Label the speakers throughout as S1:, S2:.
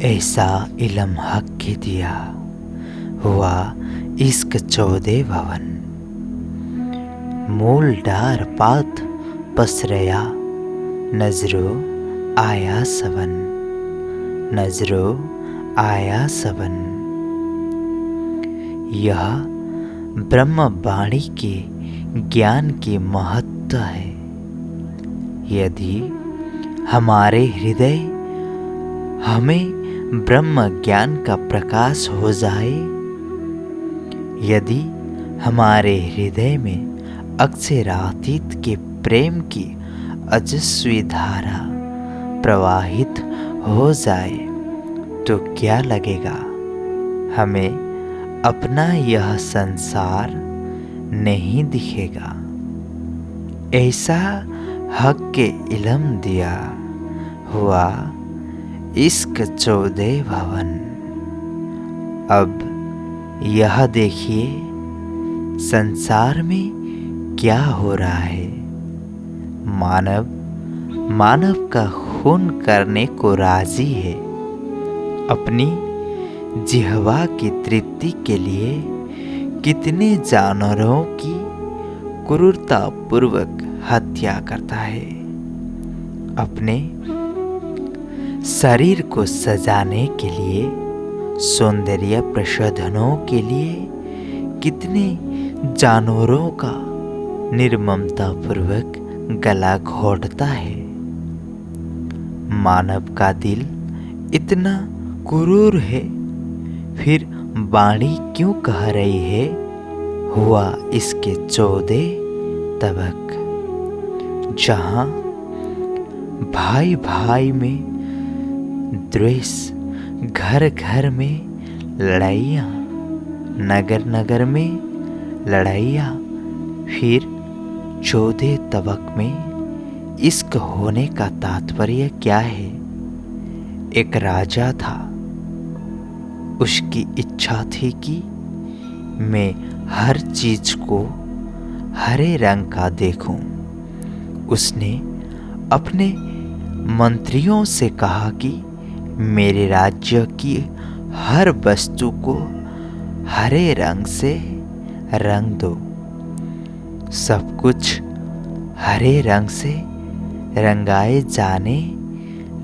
S1: ऐसा इलम हक के दिया हुआ इश्क चौदे भवन। मूल डार पात पसरया नजरो आया सवन। नजरो आया सवन। यह ब्रह्म वाणी के ज्ञान की महत्व है। यदि हमारे हृदय हमें ब्रह्म ज्ञान का प्रकाश हो जाए, यदि हमारे हृदय में अक्षरातीत के प्रेम की अजस्वी धारा प्रवाहित हो जाए, तो क्या लगेगा? हमें अपना यह संसार नहीं दिखेगा। ऐसा हक के इलम दिया हुआ इश्क चौदे भवन। अब यह देखिए संसार में क्या हो रहा है। मानव का खून करने को राजी है। अपनी जिह्वा की तृप्ति के लिए कितने जानवरों की क्रूरतापूर्वक हत्या करता है। अपने शरीर को सजाने के लिए, सौंदर्य प्रसाधनों के लिए कितने जानवरों का निर्ममतापूर्वक गला घोंटता है। मानव का दिल इतना क्रूर है, फिर वाणी क्यों कह रही है हुआ इसके 14 तबक। जहां भाई भाई में द्वेष, घर घर में लड़ाइयाँ, नगर नगर में लड़ाइयाँ, फिर 14 तबक में इश्क होने का तात्पर्य क्या है? एक राजा था। उसकी इच्छा थी कि मैं हर चीज को हरे रंग का देखूं। उसने अपने मंत्रियों से कहा कि मेरे राज्य की हर वस्तु को हरे रंग से रंग दो। सब कुछ हरे रंग से रंगाए जाने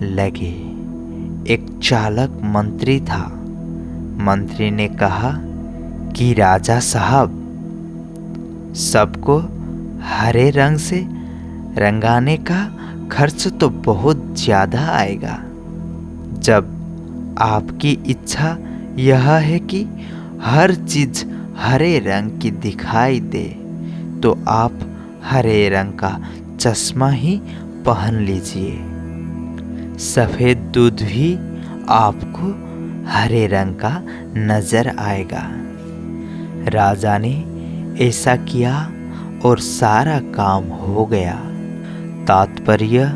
S1: लगे। एक चालाक मंत्री था। मंत्री ने कहा कि राजा साहब, सबको हरे रंग से रंगाने का खर्च तो बहुत ज्यादा आएगा। जब आपकी इच्छा यह है कि हर चीज हरे रंग की दिखाई दे, तो आप हरे रंग का चश्मा ही पहन लीजिए। सफेद दूध भी आपको हरे रंग का नजर आएगा। राजा ने ऐसा किया और सारा काम हो गया। तात्पर्य,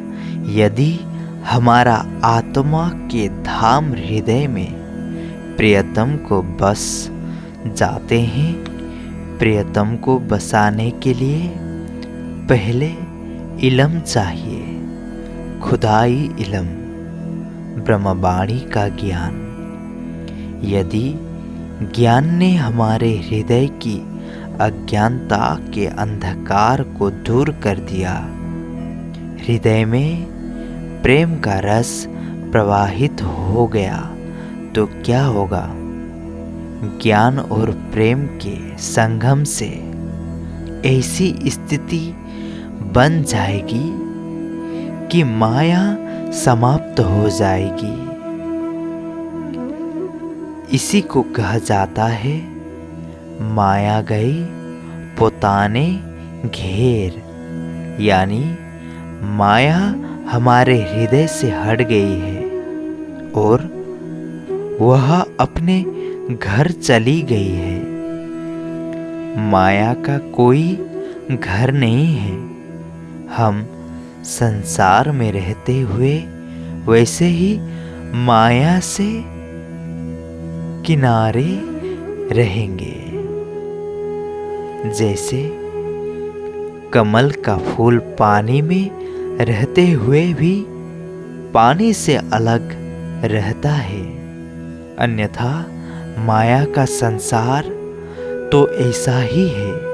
S1: यदि हमारा आत्मा के धाम हृदय में प्रियतम को बस जाते हैं, प्रियतम को बसाने के लिए पहले इलम चाहिए। खुदाई इलम, ब्रह्मवाणी का ज्ञान। यदि ज्ञान ने हमारे हृदय की अज्ञानता के अंधकार को दूर कर दिया, हृदय में प्रेम का रस प्रवाहित हो गया, तो क्या होगा? ज्ञान और प्रेम के संगम से ऐसी स्थिति बन जाएगी कि माया समाप्त हो जाएगी। इसी को कहा जाता है, माया गई पोताने घेर। यानी माया हमारे हृदय से हट गई है और वह अपने घर चली गई है। माया का कोई घर नहीं है। हम संसार में रहते हुए वैसे ही माया से किनारे रहेंगे। जैसे कमल का फूल पानी में रहते हुए भी पानी से अलग रहता है, अन्यथा माया का संसार तो ऐसा ही है।